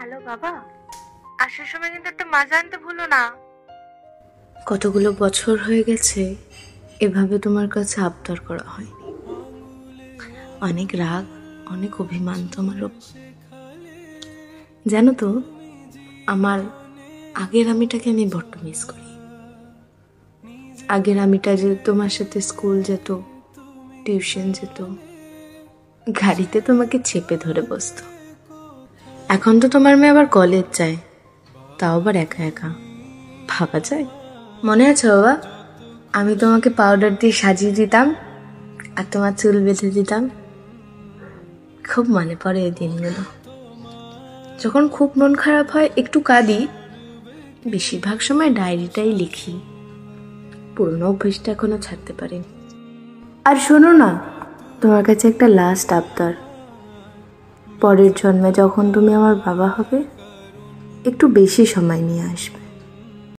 Hello বাবা, আসার সময় কিন্তু একটা মাজা আনতে ভুলো না। কতগুলো বছর হয়ে গেছে এভাবে তোমার কাছে আবদার করা হয়নি। অনেক রাগ, অনেক অভিমান তোমার ওপর। জানো তো, আমার আগের আমিটাকে আমি বড্ড মিস করি। আগের আমিটা যে তোমার সাথে স্কুল যেত, টিউশন যেত, গাড়িতে তোমাকে চেপে ধরে বসতো। এখন তো তোমার মেয়ে আবার কলেজ যায়, তাও আবার একা একা। ভাবা যায়? মনে আছে বাবা, আমি তোমাকে পাউডার দিয়ে সাজিয়ে দিতাম আর তোমার চুল বেঁধে দিতাম। খুব মনে পড়ে এই দিনগুলো। যখন খুব মন খারাপ হয় একটু কাঁদি, বেশিরভাগ সময় ডায়েরিটাই লিখি। পুরোনো অভ্যেসটা এখনো ছাড়তে পারিনি। আর শোনো না, তোমার কাছে একটা লাস্ট আবদার। পরের জন্মে যখন তুমি আমার বাবা হবে, একটু বেশি সময় নিয়ে আসবে।